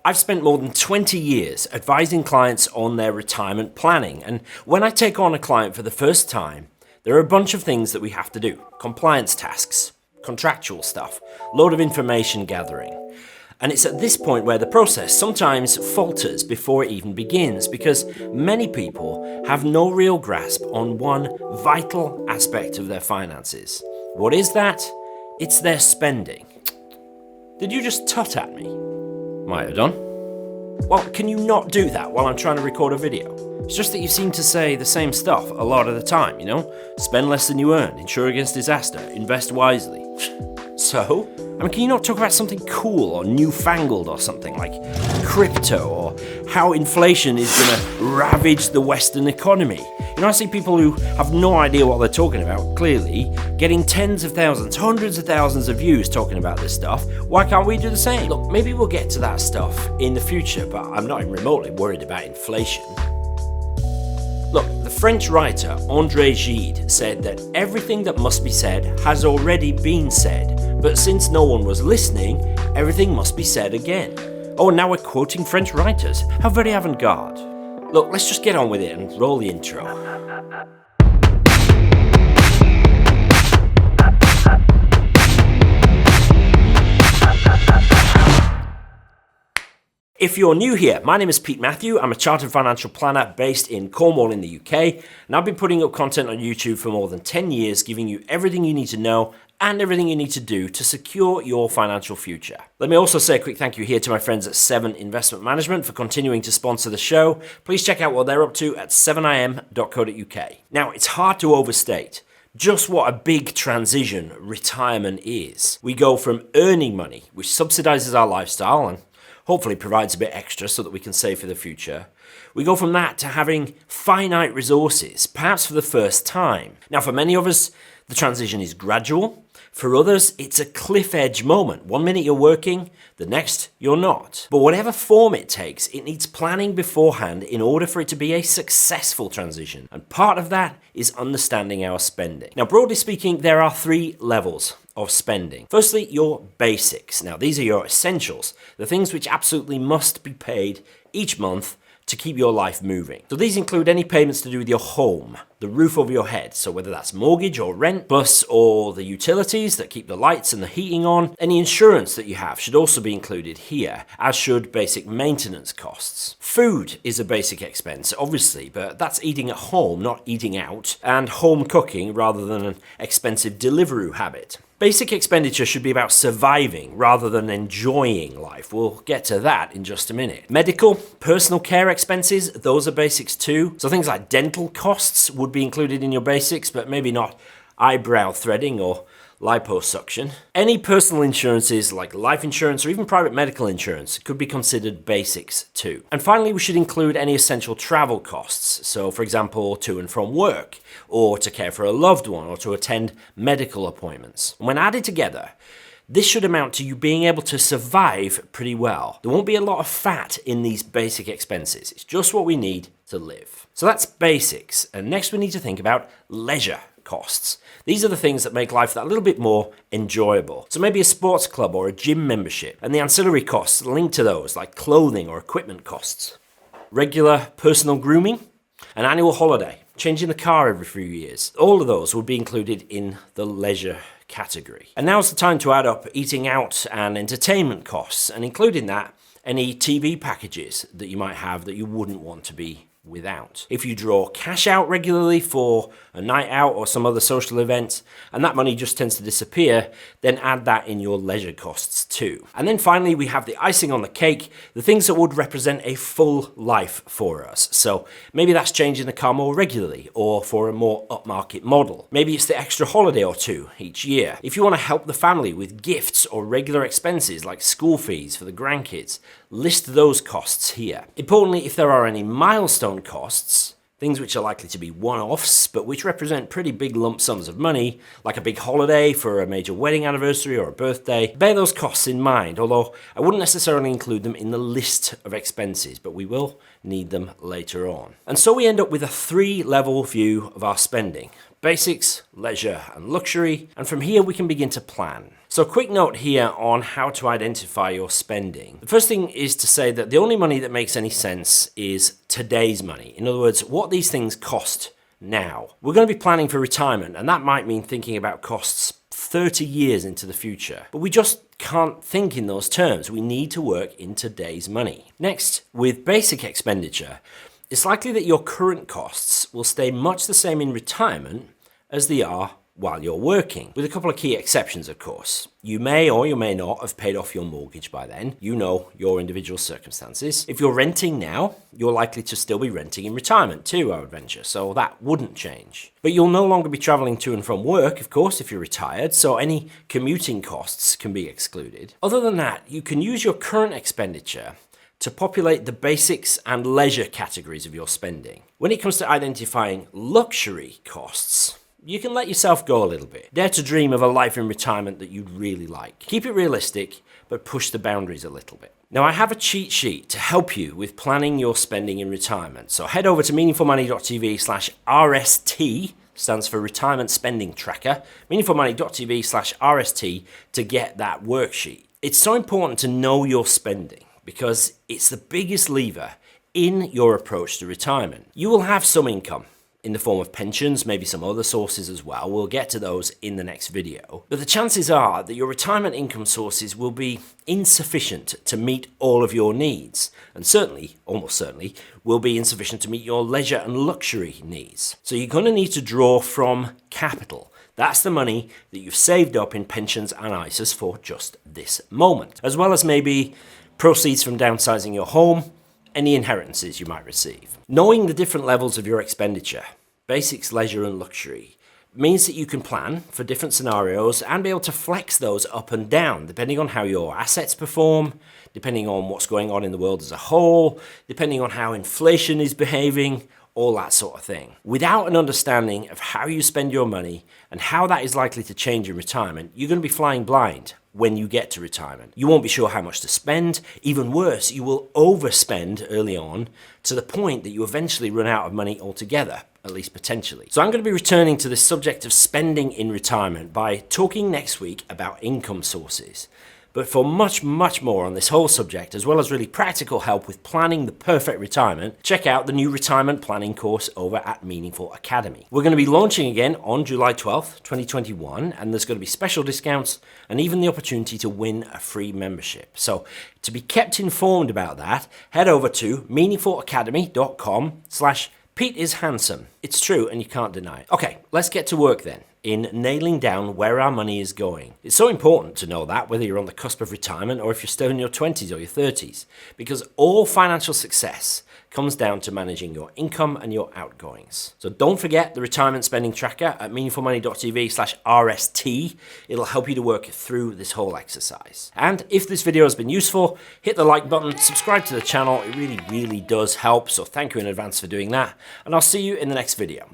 I've spent more than 20 years advising clients on their retirement planning, and when I take on a client for the first time, there are a bunch of things that we have to do. Compliance tasks, contractual stuff, load of information gathering. And it's at this point where the process sometimes falters before it even begins, because many people have no real grasp on one vital aspect of their finances. What is that? It's their spending. Did you just tut at me? Might have done. Well, can you not do that while I'm trying to record a video? It's just that you seem to say the same stuff a lot of the time, you know? Spend less than you earn, insure against disaster, invest wisely. So? I mean, can you not talk about something cool or newfangled or something like crypto or how inflation is going to ravage the Western economy? You know, I see people who have no idea what they're talking about, clearly, getting tens of thousands, hundreds of thousands of views talking about this stuff. Why can't we do the same? Look, maybe we'll get to that stuff in the future, but I'm not even remotely worried about inflation. Look, the French writer André Gide said that everything that must be said has already been said, but since no one was listening, everything must be said again. Oh, and now we're quoting French writers. How very avant-garde. Look, let's just get on with it and roll the intro. If you're new here, my name is Pete Matthew. I'm a chartered financial planner based in Cornwall in the UK, and I've been putting up content on YouTube for more than 10 years, giving you everything you need to know and everything you need to do to secure your financial future. Let me also say a quick thank you here to my friends at 7 Investment Management for continuing to sponsor the show. Please check out what they're up to at 7im.co.uk. Now, it's hard to overstate just what a big transition retirement is. We go from earning money, which subsidizes our lifestyle and hopefully provides a bit extra so that we can save for the future. We go from that to having finite resources, perhaps for the first time. Now, for many of us, the transition is gradual. For others, it's a cliff edge moment. 1 minute you're working, the next you're not. But whatever form it takes, it needs planning beforehand in order for it to be a successful transition. And part of that is understanding our spending. Now, broadly speaking, there are 3 levels of spending. Firstly, your basics. Now, these are your essentials, the things which absolutely must be paid each month to keep your life moving. So these include any payments to do with your home, the roof over your head, so whether that's mortgage or rent, plus all the utilities that keep the lights and the heating on. Any insurance that you have should also be included here, as should basic maintenance costs. Food is a basic expense, obviously, but that's eating at home, not eating out, and home cooking rather than an expensive Deliveroo habit. Basic expenditure should be about surviving rather than enjoying life. We'll get to that in just a minute. Medical, personal care expenses, those are basics too. So things like dental costs would be included in your basics, but maybe not eyebrow threading or liposuction. Any personal insurances like life insurance or even private medical insurance could be considered basics too. And finally, we should include any essential travel costs. So for example, to and from work, or to care for a loved one, or to attend medical appointments. When added together, this should amount to you being able to survive pretty well. There won't be a lot of fat in these basic expenses. It's just what we need to live. So that's basics. And next we need to think about leisure costs. These are the things that make life that little bit more enjoyable. So maybe a sports club or a gym membership, and the ancillary costs linked to those, like clothing or equipment costs. Regular personal grooming, an annual holiday, changing the car every few years. All of those would be included in the leisure category. And now's the time to add up eating out and entertainment costs, and including that, any TV packages that you might have that you wouldn't want to be without. If you draw cash out regularly for a night out or some other social event, and that money just tends to disappear, then add that in your leisure costs too. And then finally, we have the icing on the cake, the things that would represent a full life for us. So maybe that's changing the car more regularly, or for a more upmarket model. Maybe it's the extra holiday or 2 each year. If you want to help the family with gifts or regular expenses like school fees for the grandkids, list those costs here. Importantly, if there are any milestone costs, things which are likely to be one-offs, but which represent pretty big lump sums of money, like a big holiday for a major wedding anniversary or a birthday, bear those costs in mind, although I wouldn't necessarily include them in the list of expenses, but we will need them later on. And so we end up with a 3-level view of our spending. basics, leisure, and luxury, and from here we can begin to plan. So a quick note here on how to identify your spending. The first thing is to say that the only money that makes any sense is today's money. In other words, what these things cost now. We're going to be planning for retirement, and that might mean thinking about costs 30 years into the future. But we just can't think in those terms. We need to work in today's money. Next, with basic expenditure, it's likely that your current costs will stay much the same in retirement as they are while you're working, with a couple of key exceptions, of course. You may or you may not have paid off your mortgage by then. You know your individual circumstances. If you're renting now, you're likely to still be renting in retirement too, I would venture, so that wouldn't change. But you'll no longer be traveling to and from work, of course, if you're retired, so any commuting costs can be excluded. Other than that, you can use your current expenditure to populate the basics and leisure categories of your spending. When it comes to identifying luxury costs, you can let yourself go a little bit. Dare to dream of a life in retirement that you'd really like. Keep it realistic, but push the boundaries a little bit. Now, I have a cheat sheet to help you with planning your spending in retirement. So head over to meaningfulmoney.tv/RST, stands for Retirement Spending Tracker, meaningfulmoney.tv/RST to get that worksheet. It's so important to know your spending because it's the biggest lever in your approach to retirement. You will have some income in the form of pensions, maybe some other sources as well. We'll get to those in the next video. But the chances are that your retirement income sources will be insufficient to meet all of your needs, and certainly, almost certainly, will be insufficient to meet your leisure and luxury needs. So you're going to need to draw from capital. That's the money that you've saved up in pensions and ISAs for just this moment, as well as maybe proceeds from downsizing your home, any inheritances you might receive. Knowing the different levels of your expenditure, basics, leisure, and luxury, means that you can plan for different scenarios and be able to flex those up and down, depending on how your assets perform, depending on what's going on in the world as a whole, depending on how inflation is behaving, all that sort of thing. Without an understanding of how you spend your money and how that is likely to change in retirement, you're going to be flying blind when you get to retirement. You won't be sure how much to spend. Even worse, you will overspend early on to the point that you eventually run out of money altogether, at least potentially. So I'm going to be returning to this subject of spending in retirement by talking next week about income sources. But for much, much more on this whole subject, as well as really practical help with planning the perfect retirement, check out the new retirement planning course over at Meaningful Academy. We're going to be launching again on July 12th, 2021, and there's going to be special discounts and even the opportunity to win a free membership. So to be kept informed about that, head over to meaningfulacademy.com/Pete is handsome. It's true and you can't deny it. Okay, let's get to work then in nailing down where our money is going. It's so important to know that, whether you're on the cusp of retirement or if you're still in your 20s or your 30s, because all financial success comes down to managing your income and your outgoings. So don't forget the retirement spending tracker at meaningfulmoney.tv/RST. It'll help you to work through this whole exercise. And if this video has been useful, hit the like button, subscribe to the channel. It really, really does help. So thank you in advance for doing that. And I'll see you in the next video.